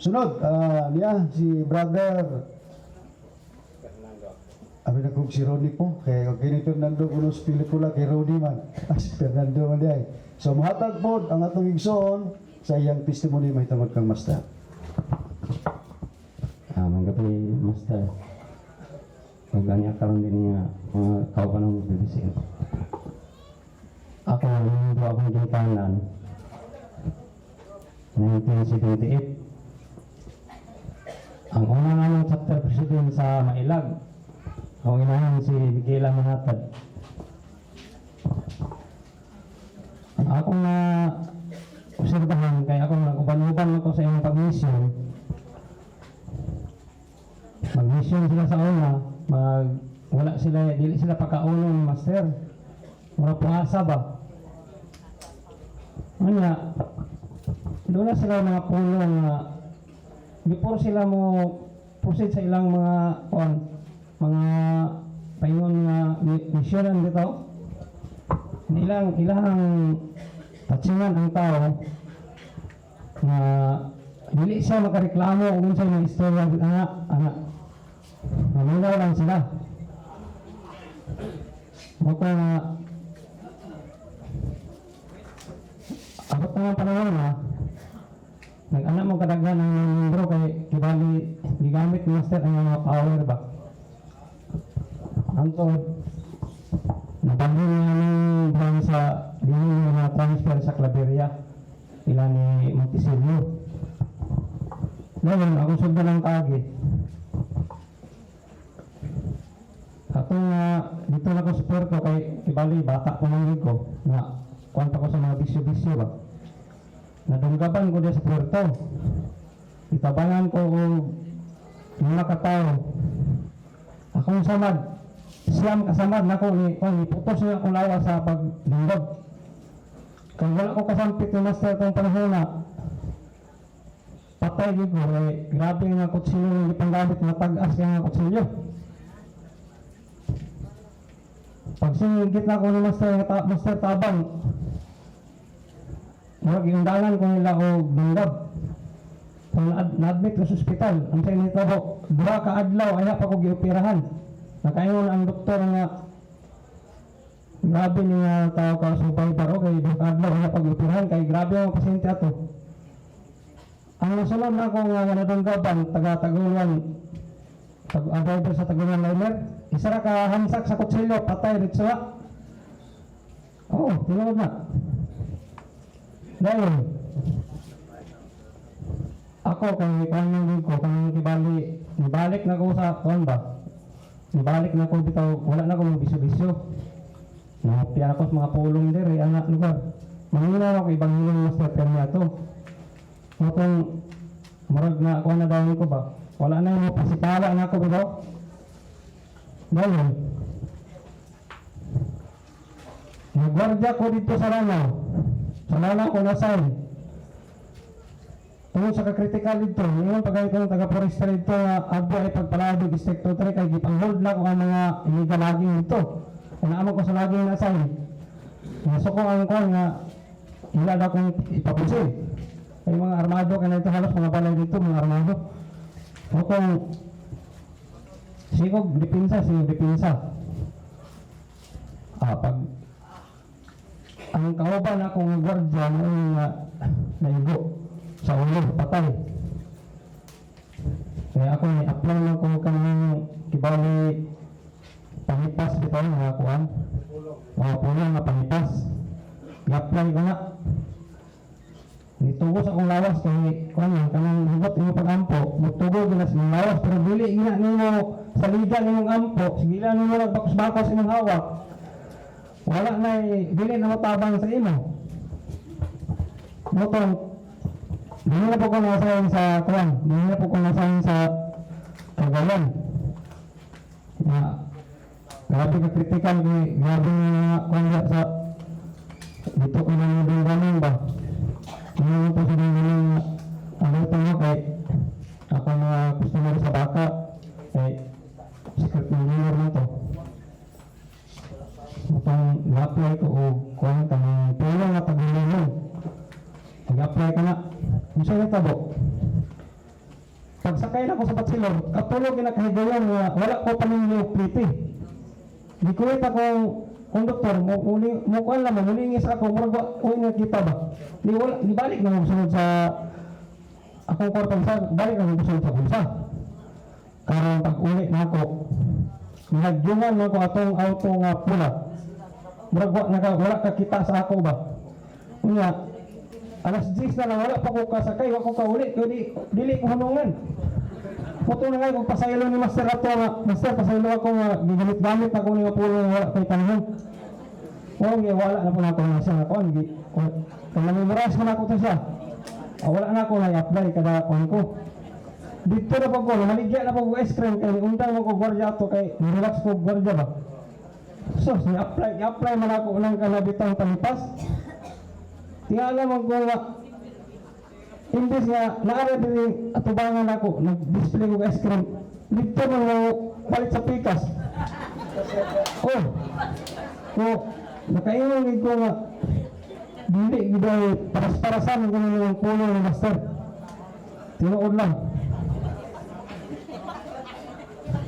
Sunod, niya si brother abi na kung si Ronnie po, kaya kini Fernando kunos pelikula kay Ronnie man. Si Fernando man diay. So mahatag po ang atong igsoon sa iyang testimony may tawag kang master. Manggabi master. Kung ganyan karon din niya mga kauban ng bibisin. Ako yung akong ginikanan 1978. Ang una namang chapter president sa Mailag, ang inahan si Miguela Manatad. Ang akong na obserbahan, kaya akong nag-uban-uban ako sa iyong pag-mission. Mag-mission sila sa una, wala sila, dili sila pagkaunong master. Mura puasa ba? Ano doon na sila mga pulong na before sila mo proceed sa ilang mga paingon nga misyonan dito, ilang tatsingan ang tao na dili siya makareklamo kung sa mga istorya anak naminaw lang sila. Maka abot na ng panahon na nag-anak mo kadaghan ng membro kay kibali gigamit ni master ang mga power ba. Antod nabanggol niya ng buwan sa dinili na transfer sa Claveria ila ni Monticello. Ngayon, ako sunda ng kagi. Atong dito na ko sa Puerto kay kibali bata ko ng ko na kwanta ko sa mga bisyo-bisyo ba. Nadunggaban ko din sa Puerto. Itabangan ko yung nakatao. Akong samad. Siyam kasamad na ko. Iputos niya akong lawa sa pagdunggab. Kung wala ko kasampit ni master itong panahon na patay ko. Grabe nga kutsilyo yung ipanggamit na tag-as yung kutsilyo. Pag sinigit na ko ni master tabang, mag-iundangan ko nila o dunggab. Kung na-admit ko sa ospital, ang sa'yo nito ko, 2 ka adlaw, ayaw pa ko gioperahan. Nakaingon ang doktor nga, grabe niya tao ka survivor, okay, 2 ka adlaw, ayaw pa gioperahan, kaya grabe ang pasyente ato. Ang nasunod na ako nga nadunggaban, taga-Taguluan, driver sa Taguluan Liner, isa ra ka hamsak sa kutsilyo, patay, ritsuwa. Oo, tinawag na. Dahil ako kung ikanong ko kung ibalik na ko sa ba, ibalik na ko dito, wala na ko mga bisyo-bisyo. Napiyan ako sa mga pulong diri anak lugar. Mangina ako ibang hilong master permia to. Kung murag na ako na daw ko ba, wala na yung pasipala na ako dito. Dahil nagwardya ko dito sa Lanao. Sa Lanao ko nasan. Tungkol sa kakritikal dito, ngayon pagay ko ng taga-forestry dito, agbo ay pagpalado, District 2-3, kay gipang-hold na ko ang mga illegal logging dito. Inaamag ko sa logging na saan. Naso ko ang ko nga, ila na kong ipapusin. Kaya mga armado, kaya ito halos mga balay dito, mga armado. O kung sigog, dipinsa. Pag ang kauban akong gwardiya ng naigo sa ulo, patay. Kaya ako i-apply lang ko kanang kibali pangipas dito nga kuan. Mga pulang nga pangipas. I-apply ko nga. Nitugos akong lawas kay kuan yan, kanang higot yung pag-ampo. Magtugos na sa lawas, pero dili ina nimo sa liga nimong ampo, sigila nimo nagbakos-bakos imong hawak. Wala na dili na matabang sa imo. Motong dili na po ko nasayin sa kuwan, dili na po ko nasayin sa Cagayan. Grabe ka kritikal, grabe nga kuwan sa dito ko na yung ganun ba. Ngayon po sa ganun ano ito mo kay ako mga customer sa baka kay secret engineer na to. Upang na-apply ko o kuhan ka ng tulong na pag-ilungan. Nag-apply ka na. Gusto na tabo. pagsakay na ko sa patsilog, katulog ginakahigayon nga wala ko paningin pliti. Di ko akong konduktor mo kuan lang mulingis ako murag uy nga kita ba. Di balik na ako sunod sa akong kwartang sa balik na ako sunod sa bulsa. Karon pag uli na ako, nagyungan na ko atong auto nga pula. Murag wala ka kita sa ako ba. Unya, alas 10 na lang wala pa ko kasakay, wala ko kauli, dili ko hunungan. Puto na nga kung pasaylo ni Master ato nga, Master pasaylo ako nga gigamit-gamit ako ni nga pulo nga wala kay tanong. Wala na po na ako na siya nga kuan, kung namimorize ko na ako to siya. Wala na ako na i-apply kada kuan ko. Dito na po ko, maligya na po ko ice cream kay undang mo ko gwardiya ato kay relax ko gwardiya ba. So, i-apply man ako ng kanabitang palipas. Tingala mo ko nga, imbis nga, naara din atubangan ako, nag-display ko ice cream. Dito mo palit sa pikas. Nakaingin ko nga, dili, giday, paras-parasan ko ng pulo ng Master. Tinuod lang.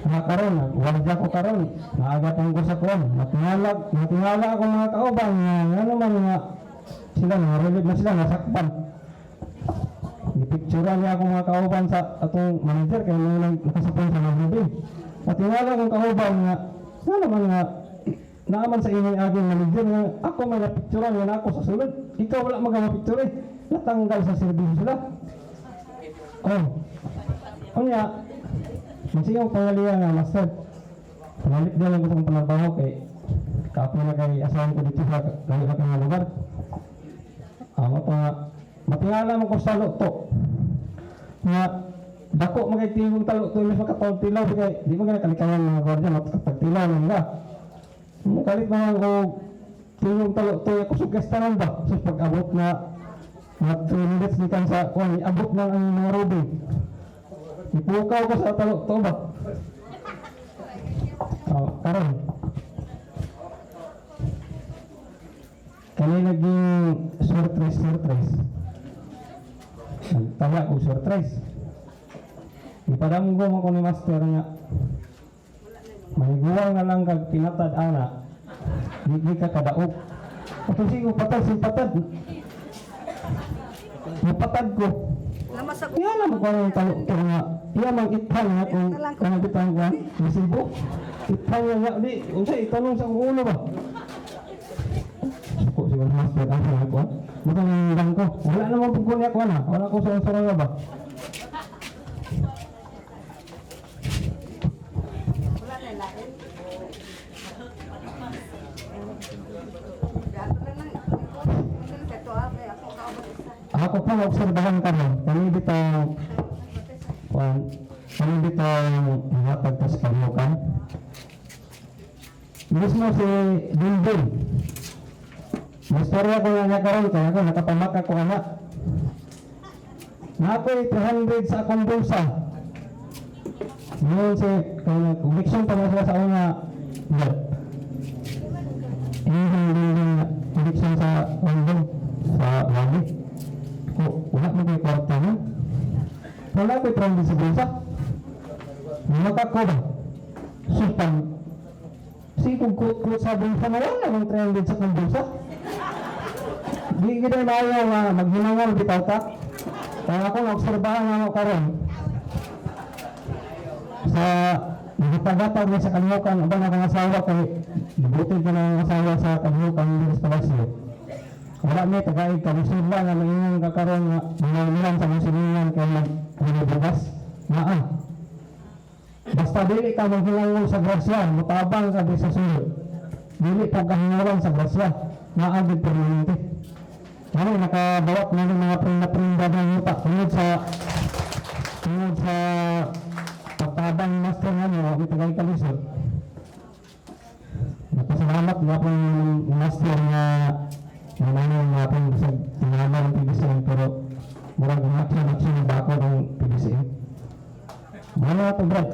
Karon, wala ko karon, naagatang ko sa kuwan. Natingala ako mga kauban, nga naman nga, sila narelid na sila, nasakpan. Ipicturean niya ako mga kauban sa atong manager, kaya nang nakasapon sa mga bin. Natingala akong kauban nga naman nga, naaman sa inyo aging manager nga, ako may napicturean nga na ako sa sulod. Ikaw wala magamapicture eh, natanggal sa servisyo sila. Kunya, masiyong pangaliya nga, Master. Panalit din lang gusto kong panarbaho kay kapo na kay asahan ko dito sa lahat ng lugar. Amo pa nga, matingala mo ko sa to. Nga, dako magkaitigong talo to, ilis makatawag tilaw, di mo gana kalikayan mga gwardiya, matagtilaw lang nga. Kalit naman ko, tigong talo to, ako sugestanan ba? So pag-abot na 3 minutes ni kan sa kuwan, abot na ang mga robe. Ipukaw ko sa talo to ba? Karon. Kani naging surprise. Nagtala ko surprise. Ipadamgo mo ko ni Master nga. Mahiguwang na lang kag pinatad ana. Hindi ka kadaog. Ato sigo patad. Napatad ko. Iya naman ko ang talo to nga. Iya mang ithan nga kung kanabitang ko. Masibo. Ithan nga di. Unsay itanong sa ulo ba? Ko siguro Master ang sa ako. Butang lang ko. Wala naman pag kunya ko na. Wala ko sa sarang ba. Ako pa obserbahan kami. Kami dito hatag tas kamukan. Mismo si Dindin. Mastorya ko nga karon kaya ako nakapamaka ko anak. Na ako'y 300 sa akong bulsa. Ngayon si conviction pa na sila sa una. Conviction sa undong sa wali. Wala mo kayo kwarta mo. Wala ko'y 300 sa bulsa. Maka ko ba? Supan. Kung kut sa bulsa na wala ng 300 sa akong bulsa. Di kita na ayaw nga maghinangal bitaw ka. Kaya ako na-obserbahan nga ako karon sa nagitagatag na sa kalimukan abang akong asawa kay dibutid ko na ang asawa sa kalimukan ng Palasyo. Wala may tagaig kamusila na maingang kakaroon nga nangyayang sa musilingan kay magbugas naa. Basta dili ka maghinangal sa grasya, matabang ka sa sulod. Dili po kahingawan sa grasya, naagid permanente. Ano, nakabawat na ng mga prinda ng yuta tungod sa pagtabang ni Master nga nyo, may tagay kalisod. Napasalamat nga po yung Master na nananong nga po sa tinama ng PBCM pero murag umaksyon na bako ng PBCM. Ano na ito, Brad?